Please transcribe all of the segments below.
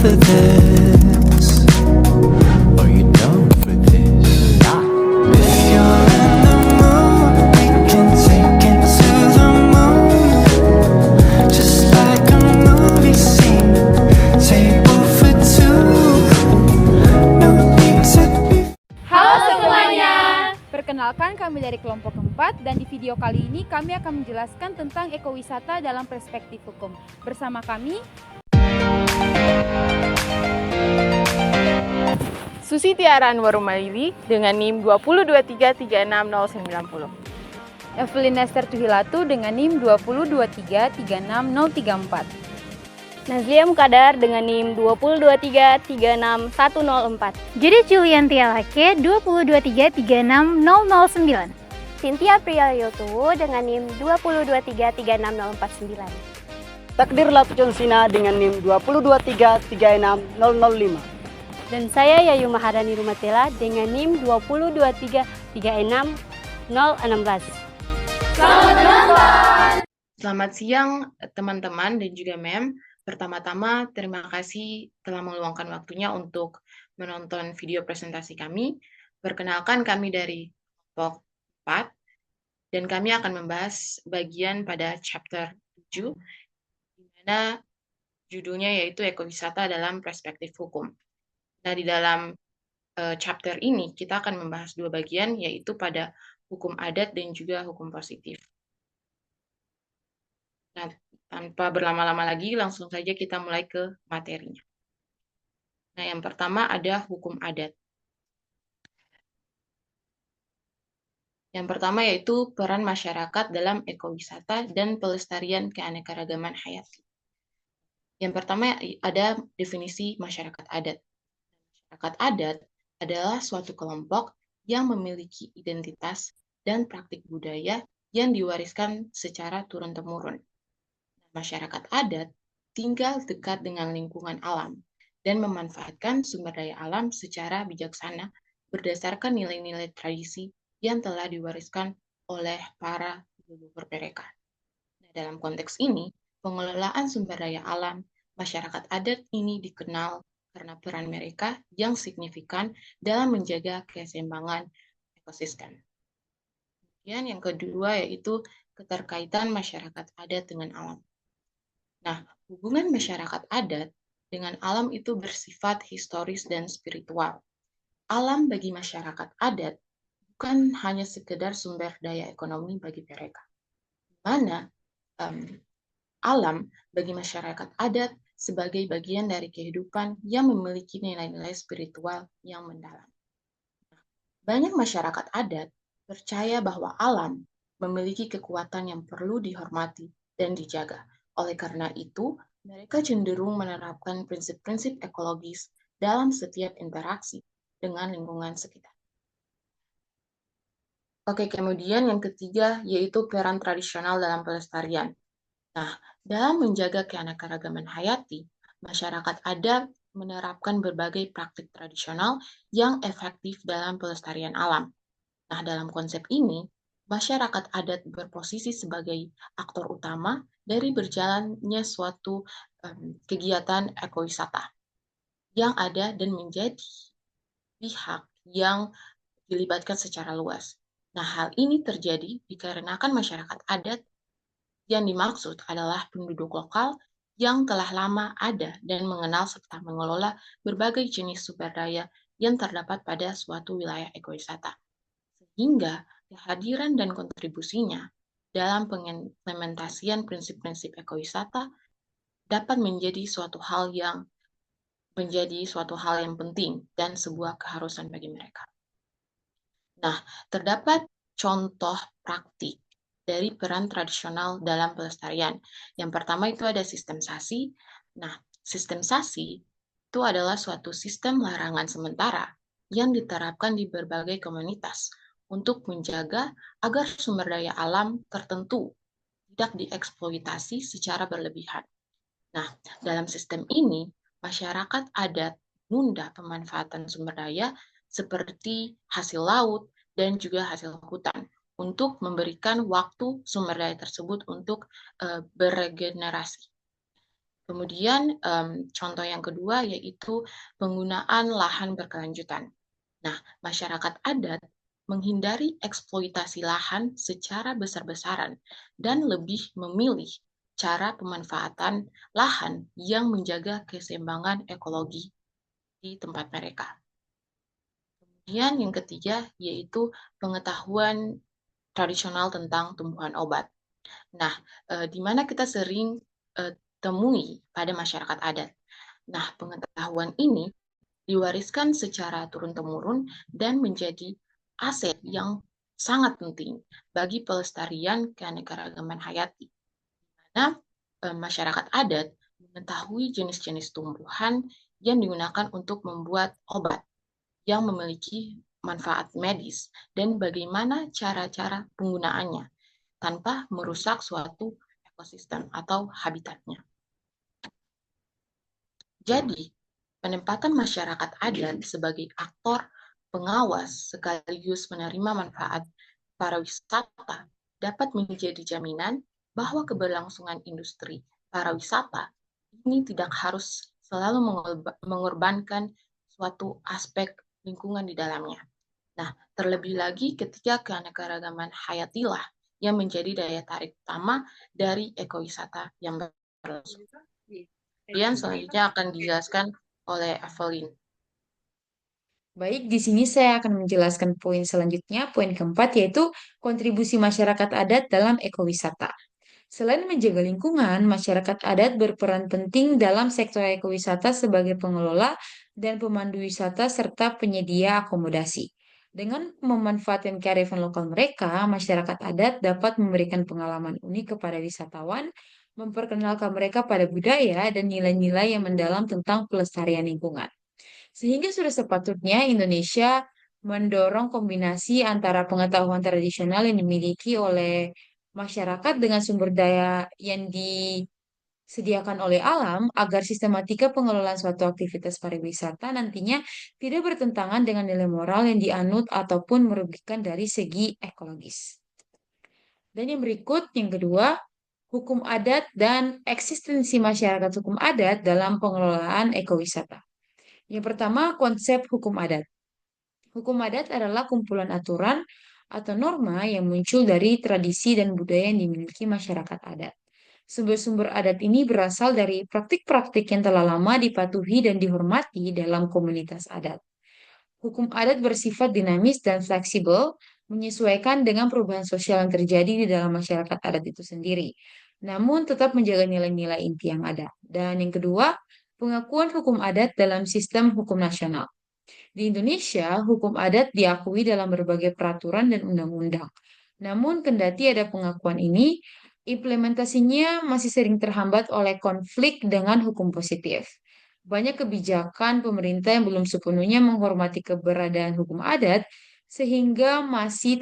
for this? Are you down for this? If you're in the mood, we can take it to the moon. Just like a movie scene, table for two. No need to be. Halo semuanya! Perkenalkan kami dari kelompok 4 dan di video kali ini kami akan menjelaskan tentang ekowisata dalam perspektif hukum. Bersama kami Susi Tiara Anwarumalili dengan NIM 202336090. Evelyn Esther Tuhilatu dengan NIM 202336034. Nazlia Mukadar dengan NIM 202336104. Jadi Julian Tialake 202336009. Cynthia Priyayoto dengan NIM 202336049. Takdir Latun Sina dengan NIM 202336005. Dan saya Yayu Maharani Rumatela dengan NIM 202336016. Selamat siang teman-teman dan juga Mem. Pertama-tama terima kasih telah meluangkan waktunya untuk menonton video presentasi kami. Perkenalkan kami dari kelompok 4 dan kami akan membahas bagian pada chapter 7 di mana judulnya yaitu ekowisata dalam perspektif hukum. Nah, di dalam chapter ini kita akan membahas dua bagian yaitu pada hukum adat dan juga hukum positif. Nah, tanpa berlama-lama lagi, langsung saja kita mulai ke materinya. Nah, yang pertama ada hukum adat. Yang pertama yaitu peran masyarakat dalam ekowisata dan pelestarian keanekaragaman hayati. Yang pertama ada definisi masyarakat adat. Masyarakat adat adalah suatu kelompok yang memiliki identitas dan praktik budaya yang diwariskan secara turun-temurun. Masyarakat adat tinggal dekat dengan lingkungan alam dan memanfaatkan sumber daya alam secara bijaksana berdasarkan nilai-nilai tradisi yang telah diwariskan oleh para leluhur mereka. Nah, dalam konteks ini, pengelolaan sumber daya alam masyarakat adat ini dikenal karena peran mereka yang signifikan dalam menjaga keseimbangan ekosistem. Kemudian yang kedua yaitu keterkaitan masyarakat adat dengan alam. Nah, hubungan masyarakat adat dengan alam itu bersifat historis dan spiritual. Alam bagi masyarakat adat bukan hanya sekedar sumber daya ekonomi bagi mereka. Di mana alam bagi masyarakat adat sebagai bagian dari kehidupan yang memiliki nilai-nilai spiritual yang mendalam. Banyak masyarakat adat percaya bahwa alam memiliki kekuatan yang perlu dihormati dan dijaga. Oleh karena itu, mereka cenderung menerapkan prinsip-prinsip ekologis dalam setiap interaksi dengan lingkungan sekitar. Oke, kemudian yang ketiga yaitu peran tradisional dalam pelestarian. Nah, dalam menjaga keanekaragaman hayati, masyarakat adat menerapkan berbagai praktik tradisional yang efektif dalam pelestarian alam. Nah, dalam konsep ini, masyarakat adat berposisi sebagai aktor utama dari berjalannya suatu kegiatan ekowisata yang ada dan menjadi pihak yang dilibatkan secara luas. Nah, hal ini terjadi dikarenakan masyarakat adat yang dimaksud adalah penduduk lokal yang telah lama ada dan mengenal serta mengelola berbagai jenis sumber daya yang terdapat pada suatu wilayah ekowisata. Sehingga kehadiran dan kontribusinya dalam pengimplementasian prinsip-prinsip ekowisata dapat menjadi suatu hal yang penting dan sebuah keharusan bagi mereka. Nah, terdapat contoh praktik dari peran tradisional dalam pelestarian. Yang pertama itu ada sistem sasi. Nah, sistem sasi itu adalah suatu sistem larangan sementara yang diterapkan di berbagai komunitas untuk menjaga agar sumber daya alam tertentu tidak dieksploitasi secara berlebihan. Nah, dalam sistem ini, masyarakat adat menunda pemanfaatan sumber daya seperti hasil laut dan juga hasil hutan untuk memberikan waktu sumber daya tersebut untuk beregenerasi. Kemudian contoh yang kedua yaitu penggunaan lahan berkelanjutan. Nah, masyarakat adat menghindari eksploitasi lahan secara besar-besaran dan lebih memilih cara pemanfaatan lahan yang menjaga keseimbangan ekologi di tempat mereka. Kemudian yang ketiga yaitu pengetahuan tradisional tentang tumbuhan obat. Nah, di mana kita sering temui pada masyarakat adat. Nah, pengetahuan ini diwariskan secara turun-temurun dan menjadi aset yang sangat penting bagi pelestarian keanekaragaman hayati. Nah, masyarakat adat mengetahui jenis-jenis tumbuhan yang digunakan untuk membuat obat yang memiliki manfaat medis dan bagaimana cara-cara penggunaannya tanpa merusak suatu ekosistem atau habitatnya. Jadi, penempatan masyarakat adat sebagai aktor pengawas sekaligus menerima manfaat pariwisata dapat menjadi jaminan bahwa keberlangsungan industri pariwisata ini tidak harus selalu mengorbankan suatu aspek lingkungan di dalamnya. Nah, terlebih lagi ketika keanekaragaman hayatilah yang menjadi daya tarik utama dari ekowisata yang berlangsung. Kemudian selanjutnya akan dijelaskan oleh Evelyn. Baik, di sini saya akan menjelaskan poin selanjutnya, poin keempat, yaitu kontribusi masyarakat adat dalam ekowisata. Selain menjaga lingkungan, masyarakat adat berperan penting dalam sektor ekowisata sebagai pengelola dan pemandu wisata serta penyedia akomodasi. Dengan memanfaatkan kearifan lokal mereka, masyarakat adat dapat memberikan pengalaman unik kepada wisatawan, memperkenalkan mereka pada budaya dan nilai-nilai yang mendalam tentang pelestarian lingkungan. Sehingga sudah sepatutnya Indonesia mendorong kombinasi antara pengetahuan tradisional yang dimiliki oleh masyarakat dengan sumber daya yang disediakan oleh alam agar sistematika pengelolaan suatu aktivitas pariwisata nantinya tidak bertentangan dengan nilai moral yang dianut ataupun merugikan dari segi ekologis. Dan yang berikut, yang kedua, hukum adat dan eksistensi masyarakat hukum adat dalam pengelolaan ekowisata. Yang pertama, konsep hukum adat. Hukum adat adalah kumpulan aturan atau norma yang muncul dari tradisi dan budaya yang dimiliki masyarakat adat. Sumber-sumber adat ini berasal dari praktik-praktik yang telah lama dipatuhi dan dihormati dalam komunitas adat. Hukum adat bersifat dinamis dan fleksibel, menyesuaikan dengan perubahan sosial yang terjadi di dalam masyarakat adat itu sendiri, namun tetap menjaga nilai-nilai inti yang ada. Dan yang kedua, pengakuan hukum adat dalam sistem hukum nasional. Di Indonesia, hukum adat diakui dalam berbagai peraturan dan undang-undang. Namun, kendati ada pengakuan ini, implementasinya masih sering terhambat oleh konflik dengan hukum positif. Banyak kebijakan pemerintah yang belum sepenuhnya menghormati keberadaan hukum adat, sehingga masih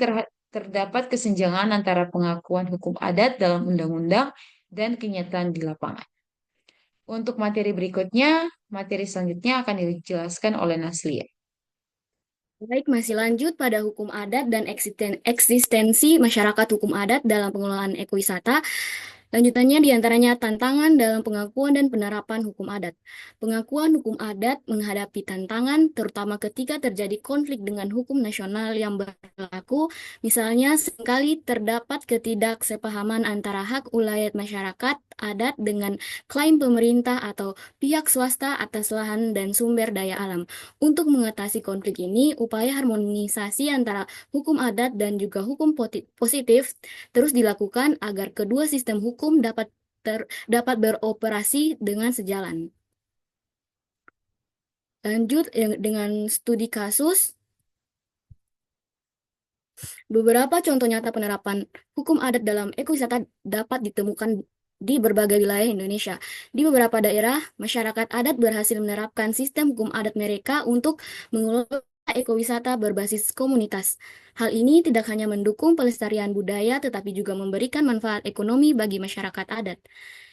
terdapat kesenjangan antara pengakuan hukum adat dalam undang-undang dan kenyataan di lapangan. Untuk materi berikutnya, materi selanjutnya akan dijelaskan oleh Naslia. Baik, masih lanjut pada hukum adat dan eksistensi masyarakat hukum adat dalam pengelolaan ekowisata. Lanjutannya diantaranya tantangan dalam pengakuan dan penerapan hukum adat. Pengakuan hukum adat menghadapi tantangan terutama ketika terjadi konflik dengan hukum nasional yang berlaku. Misalnya, seringkali terdapat ketidaksepahaman antara hak ulayat masyarakat adat dengan klaim pemerintah atau pihak swasta atas lahan dan sumber daya alam. Untuk mengatasi konflik ini, upaya harmonisasi antara hukum adat dan juga hukum positif terus dilakukan agar kedua sistem hukum dapat beroperasi dengan sejalan. Lanjut dengan studi kasus. Beberapa contoh nyata penerapan hukum adat dalam ekowisata dapat ditemukan di berbagai wilayah Indonesia. Di beberapa daerah, masyarakat adat berhasil menerapkan sistem hukum adat mereka untuk mengelola ekowisata berbasis komunitas. Hal ini tidak hanya mendukung pelestarian budaya, tetapi juga memberikan manfaat ekonomi bagi masyarakat adat.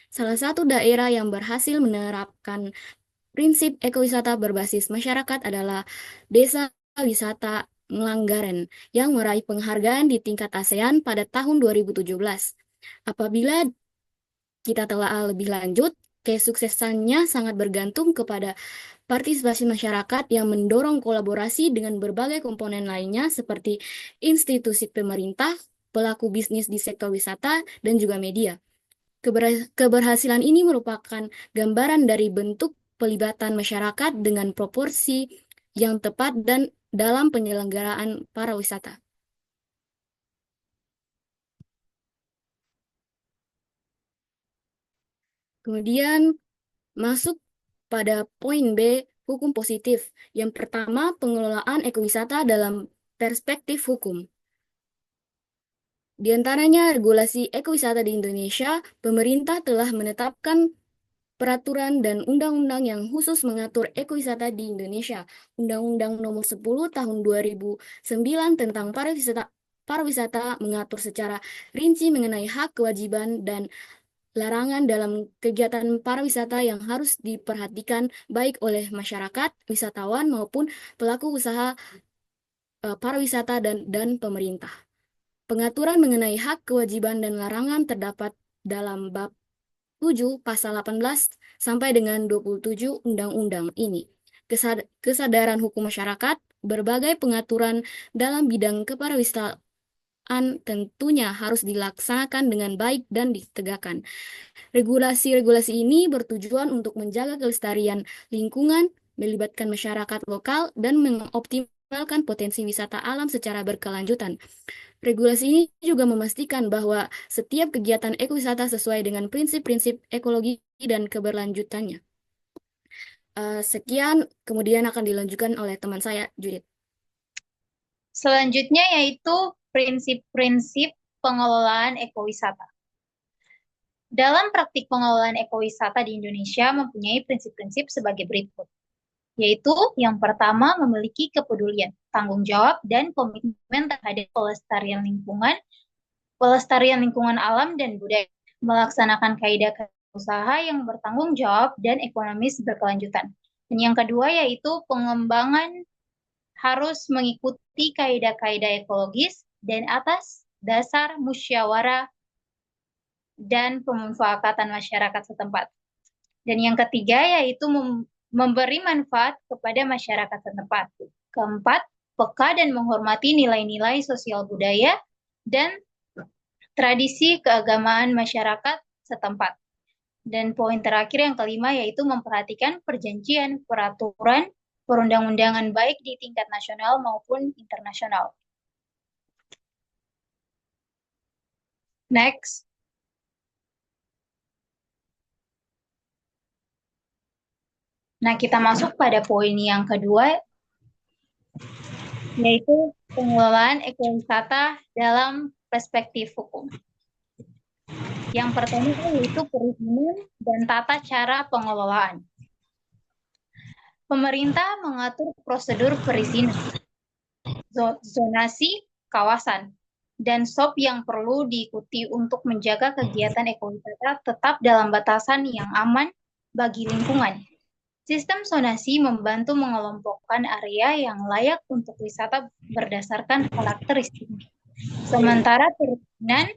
Salah satu daerah yang berhasil menerapkan prinsip ekowisata berbasis masyarakat adalah Desa Wisata Ngelanggaran yang meraih penghargaan di tingkat ASEAN pada tahun 2017. Apabila kita telah lebih lanjut, kesuksesannya sangat bergantung kepada partisipasi masyarakat yang mendorong kolaborasi dengan berbagai komponen lainnya seperti institusi pemerintah, pelaku bisnis di sektor wisata, dan juga media. Keberhasilan ini merupakan gambaran dari bentuk pelibatan masyarakat dengan proporsi yang tepat dan dalam penyelenggaraan pariwisata. Kemudian masuk pada poin B, hukum positif. Yang pertama, pengelolaan ekowisata dalam perspektif hukum. Di antaranya regulasi ekowisata di Indonesia, pemerintah telah menetapkan peraturan dan undang-undang yang khusus mengatur ekowisata di Indonesia. Undang-Undang Nomor 10 Tahun 2009 tentang pariwisata mengatur secara rinci mengenai hak, kewajiban, dan larangan dalam kegiatan pariwisata yang harus diperhatikan baik oleh masyarakat, wisatawan, maupun pelaku usaha pariwisata dan pemerintah. Pengaturan mengenai hak, kewajiban, dan larangan terdapat dalam bab 7 pasal 18 sampai dengan 27 undang-undang ini. Kesadaran hukum masyarakat, berbagai pengaturan dalam bidang kepariwisataan tentunya harus dilaksanakan dengan baik dan ditegakkan. Regulasi-regulasi ini bertujuan untuk menjaga kelestarian lingkungan, melibatkan masyarakat lokal, dan mengoptimalkan potensi wisata alam secara berkelanjutan. Regulasi ini juga memastikan bahwa setiap kegiatan ekowisata sesuai dengan prinsip-prinsip ekologi dan keberlanjutannya. Sekian, kemudian akan dilanjutkan oleh teman saya, Judith. Selanjutnya yaitu prinsip-prinsip pengelolaan ekowisata. Dalam praktik pengelolaan ekowisata di Indonesia mempunyai prinsip-prinsip sebagai berikut, yaitu yang pertama memiliki kepedulian, tanggung jawab, dan komitmen terhadap pelestarian lingkungan alam dan budaya, melaksanakan kaidah usaha yang bertanggung jawab dan ekonomis berkelanjutan. Dan yang kedua yaitu pengembangan harus mengikuti kaidah-kaidah ekologis dan atas dasar musyawarah dan pemufakatan masyarakat setempat. Dan yang ketiga yaitu memberi manfaat kepada masyarakat setempat. Keempat, peka dan menghormati nilai-nilai sosial budaya dan tradisi keagamaan masyarakat setempat. Dan poin terakhir yang kelima yaitu memperhatikan perjanjian, peraturan, perundang-undangan baik di tingkat nasional maupun internasional. Next. Nah, kita masuk pada poin yang kedua, yaitu pengelolaan ekowisata dalam perspektif hukum. Yang pertama yaitu perizinan dan tata cara pengelolaan. Pemerintah mengatur prosedur perizinan, zonasi kawasan, dan SOP yang perlu diikuti untuk menjaga kegiatan ekowisata tetap dalam batasan yang aman bagi lingkungan. Sistem zonasi membantu mengelompokkan area yang layak untuk wisata berdasarkan karakteristik. Sementara perizinan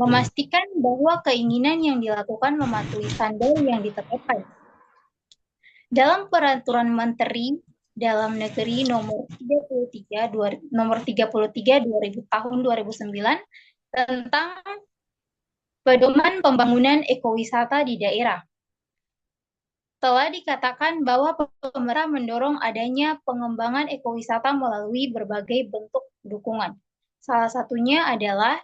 memastikan bahwa keinginan yang dilakukan mematuhi standar yang ditetapkan. Dalam Peraturan Menteri Dalam Negeri Nomor 33 tahun 2009 tentang Pedoman Pembangunan Ekowisata di Daerah, telah dikatakan bahwa pemerintah mendorong adanya pengembangan ekowisata melalui berbagai bentuk dukungan. Salah satunya adalah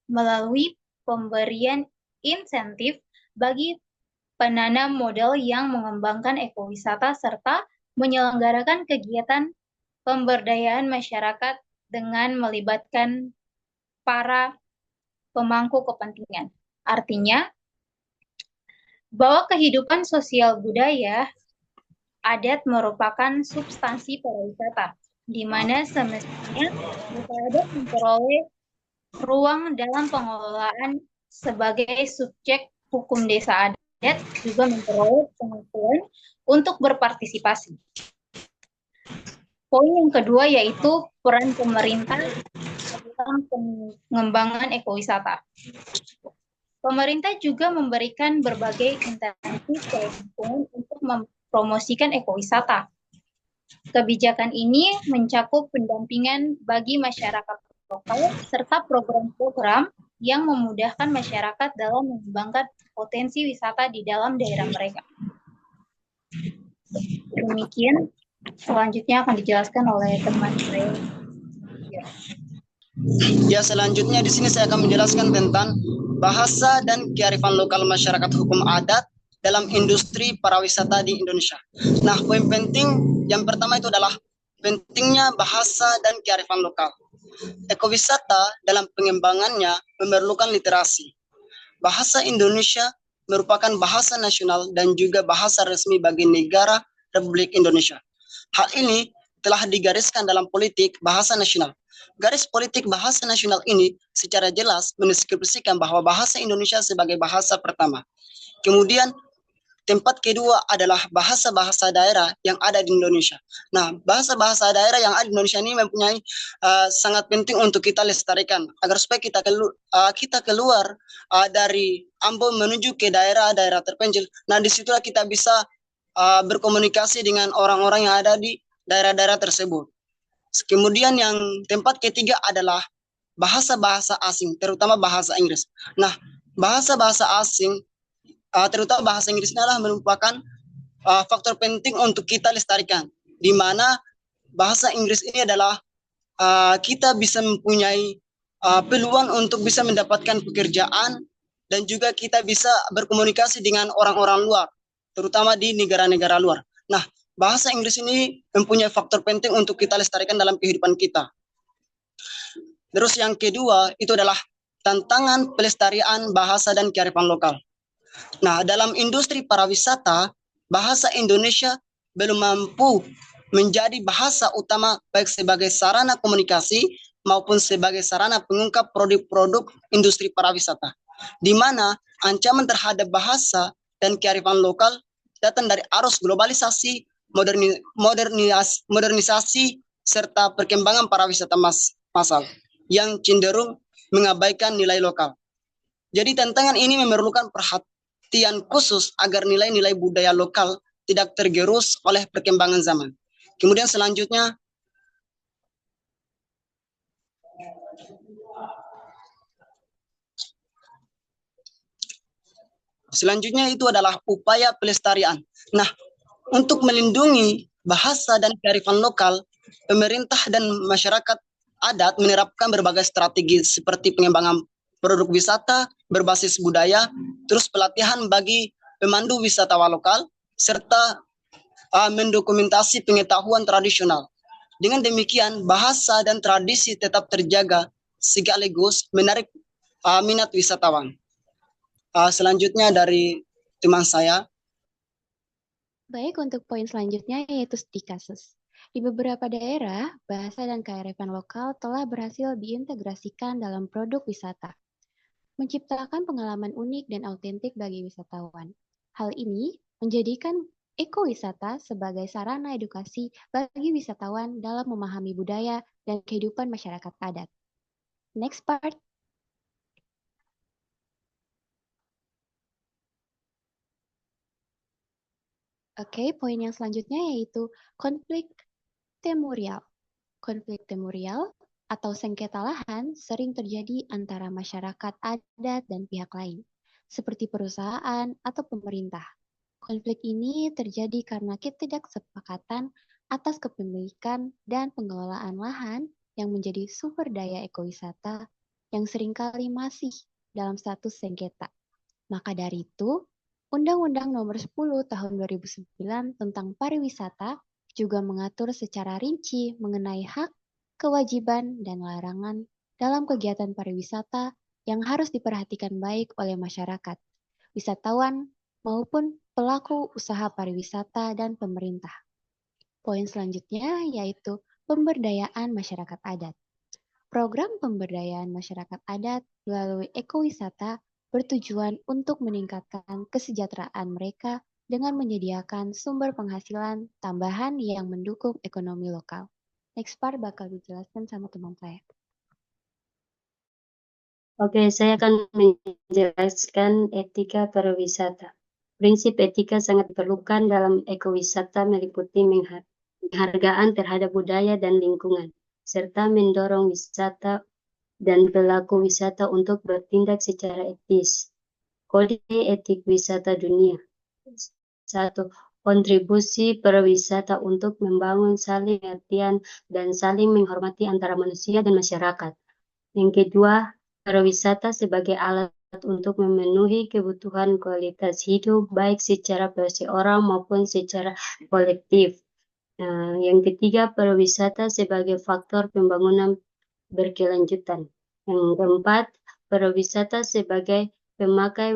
melalui pemberian insentif bagi penanam modal yang mengembangkan ekowisata serta menyelenggarakan kegiatan pemberdayaan masyarakat dengan melibatkan para pemangku kepentingan. Artinya, bahwa kehidupan sosial budaya adat merupakan substansi pariwisata, di mana semestinya adat memperoleh ruang dalam pengelolaan sebagai subjek hukum desa adat juga memperoleh pengakuan untuk berpartisipasi. Poin yang kedua yaitu peran pemerintah dalam pengembangan ekowisata. Pemerintah juga memberikan berbagai insentif ke lingkungan untuk mempromosikan ekowisata. Kebijakan ini mencakup pendampingan bagi masyarakat lokal serta program-program yang memudahkan masyarakat dalam mengembangkan potensi wisata di dalam daerah mereka. Demikian, selanjutnya akan dijelaskan oleh teman saya. Ya, selanjutnya di sini saya akan menjelaskan tentang bahasa dan kearifan lokal masyarakat hukum adat dalam industri pariwisata di Indonesia. Nah, poin penting yang pertama itu adalah pentingnya bahasa dan kearifan lokal. Ekowisata dalam pengembangannya memerlukan literasi. Bahasa Indonesia merupakan bahasa nasional dan juga bahasa resmi bagi negara Republik Indonesia. Hal ini telah digariskan dalam politik bahasa nasional. Garis politik bahasa nasional ini secara jelas mendeskripsikan bahwa bahasa Indonesia sebagai bahasa pertama. Kemudian tempat kedua adalah bahasa-bahasa daerah yang ada di Indonesia. Nah, bahasa-bahasa daerah yang ada di Indonesia ini mempunyai sangat penting untuk kita lestarikan agar supaya kita keluar dari Ambon menuju ke daerah-daerah terpencil. Nah, disitulah kita bisa berkomunikasi dengan orang-orang yang ada di daerah-daerah tersebut. Kemudian yang tempat ketiga adalah bahasa-bahasa asing, terutama bahasa Inggris. Nah, bahasa-bahasa asing, terutama bahasa Inggris ini adalah merupakan faktor penting untuk kita lestarikan, di mana bahasa Inggris ini adalah kita bisa mempunyai peluang untuk bisa mendapatkan pekerjaan dan juga kita bisa berkomunikasi dengan orang-orang luar, terutama di negara-negara luar. Nah, bahasa Inggris ini mempunyai faktor penting untuk kita lestarikan dalam kehidupan kita. Terus yang kedua itu adalah tantangan pelestarian bahasa dan kearifan lokal. Nah, dalam industri pariwisata, bahasa Indonesia belum mampu menjadi bahasa utama baik sebagai sarana komunikasi maupun sebagai sarana pengungkap produk-produk industri pariwisata, di mana ancaman terhadap bahasa dan kearifan lokal datang dari arus globalisasi, modernisasi, serta perkembangan pariwisata massal yang cenderung mengabaikan nilai lokal. Jadi tantangan ini memerlukan perhatian khusus agar nilai-nilai budaya lokal tidak tergerus oleh perkembangan zaman. Kemudian selanjutnya, itu adalah upaya pelestarian. Nah, untuk melindungi bahasa dan kearifan lokal, pemerintah dan masyarakat adat menerapkan berbagai strategi seperti pengembangan produk wisata berbasis budaya, terus pelatihan bagi pemandu wisatawan lokal, serta mendokumentasi pengetahuan tradisional. Dengan demikian, bahasa dan tradisi tetap terjaga sekaligus menarik minat wisatawan. Selanjutnya dari teman saya. Baik, untuk poin selanjutnya yaitu studi kasus. Di beberapa daerah, bahasa dan kearifan lokal telah berhasil diintegrasikan dalam produk wisata, menciptakan pengalaman unik dan autentik bagi wisatawan. Hal ini menjadikan ekowisata sebagai sarana edukasi bagi wisatawan dalam memahami budaya dan kehidupan masyarakat adat. Next part. Oke, poin yang selanjutnya yaitu konflik temurial. Konflik temurial atau sengketa lahan sering terjadi antara masyarakat adat dan pihak lain, seperti perusahaan atau pemerintah. Konflik ini terjadi karena ketidaksepakatan atas kepemilikan dan pengelolaan lahan yang menjadi sumber daya ekowisata yang seringkali masih dalam status sengketa. Maka dari itu, Undang-Undang Nomor 10 Tahun 2009 tentang pariwisata juga mengatur secara rinci mengenai hak, kewajiban, dan larangan dalam kegiatan pariwisata yang harus diperhatikan baik oleh masyarakat, wisatawan, maupun pelaku usaha pariwisata dan pemerintah. Poin selanjutnya yaitu pemberdayaan masyarakat adat. Program pemberdayaan masyarakat adat melalui ekowisata bertujuan untuk meningkatkan kesejahteraan mereka dengan menyediakan sumber penghasilan tambahan yang mendukung ekonomi lokal. Next part bakal dijelaskan sama teman saya. Oke, saya akan menjelaskan etika pariwisata. Prinsip etika sangat diperlukan dalam ekowisata meliputi penghargaan terhadap budaya dan lingkungan, serta mendorong wisata dan pelaku wisata untuk bertindak secara etis. Kode Etik Wisata Dunia. 1. Kontribusi pariwisata untuk membangun saling pengertian dan saling menghormati antara manusia dan masyarakat. Yang kedua, pariwisata sebagai alat untuk memenuhi kebutuhan kualitas hidup baik secara perseorang maupun secara kolektif. Yang ketiga, pariwisata sebagai faktor pembangunan berkelanjutan. Yang keempat, pariwisata sebagai pemakai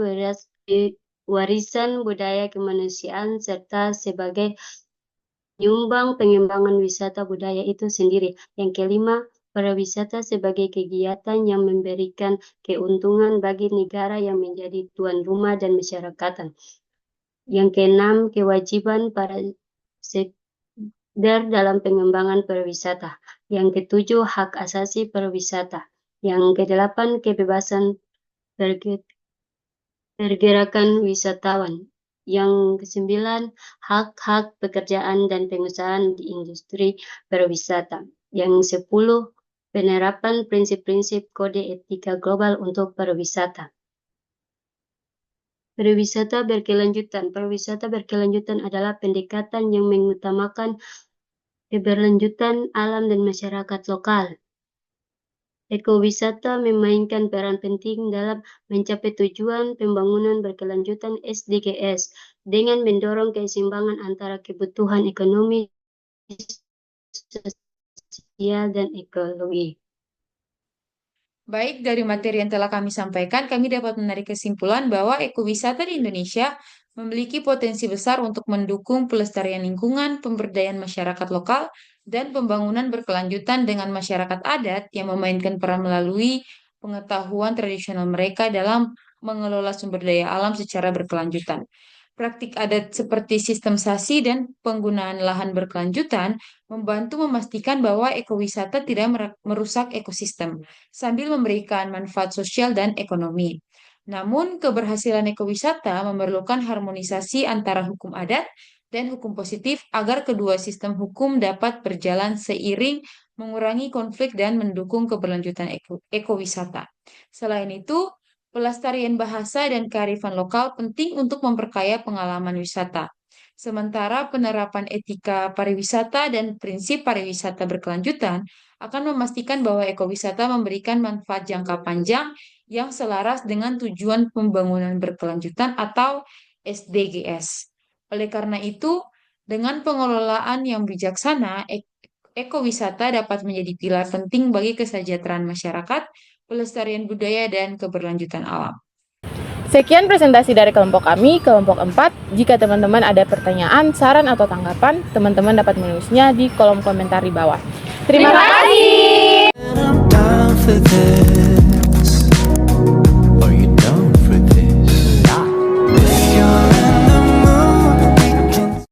warisan budaya kemanusiaan serta sebagai penyumbang pengembangan wisata budaya itu sendiri. Yang kelima, pariwisata sebagai kegiatan yang memberikan keuntungan bagi negara yang menjadi tuan rumah dan masyarakat. Yang keenam, kewajiban para sektor dalam pengembangan pariwisata. Yang ketujuh, hak asasi pariwisata. Yang kedelapan, kebebasan pergerakan wisatawan. Yang kesembilan, hak-hak pekerjaan dan pengusahaan di industri pariwisata. Yang 10, penerapan prinsip-prinsip kode etika global untuk pariwisata. Pariwisata berkelanjutan. Pariwisata berkelanjutan adalah pendekatan yang mengutamakan keberlanjutan alam dan masyarakat lokal. Ekowisata memainkan peran penting dalam mencapai tujuan pembangunan berkelanjutan SDGs dengan mendorong keseimbangan antara kebutuhan ekonomi, sosial, dan ekologi. Baik, dari materi yang telah kami sampaikan, kami dapat menarik kesimpulan bahwa ekowisata di Indonesia memiliki potensi besar untuk mendukung pelestarian lingkungan, pemberdayaan masyarakat lokal, dan pembangunan berkelanjutan dengan masyarakat adat yang memainkan peran melalui pengetahuan tradisional mereka dalam mengelola sumber daya alam secara berkelanjutan. Praktik adat seperti sistem sasi dan penggunaan lahan berkelanjutan membantu memastikan bahwa ekowisata tidak merusak ekosistem, sambil memberikan manfaat sosial dan ekonomi. Namun, keberhasilan ekowisata memerlukan harmonisasi antara hukum adat dan hukum positif agar kedua sistem hukum dapat berjalan seiring, mengurangi konflik dan mendukung keberlanjutan ekowisata. Selain itu, pelestarian bahasa dan kearifan lokal penting untuk memperkaya pengalaman wisata. Sementara penerapan etika pariwisata dan prinsip pariwisata berkelanjutan akan memastikan bahwa ekowisata memberikan manfaat jangka panjang yang selaras dengan tujuan pembangunan berkelanjutan atau SDGs. Oleh karena itu, dengan pengelolaan yang bijaksana, ekowisata dapat menjadi pilar penting bagi kesejahteraan masyarakat, pelestarian budaya, dan keberlanjutan alam. Sekian presentasi dari kelompok kami, kelompok 4. Jika teman-teman ada pertanyaan, saran, atau tanggapan, teman-teman dapat menulisnya di kolom komentar di bawah. Terima kasih. And I'm down for this.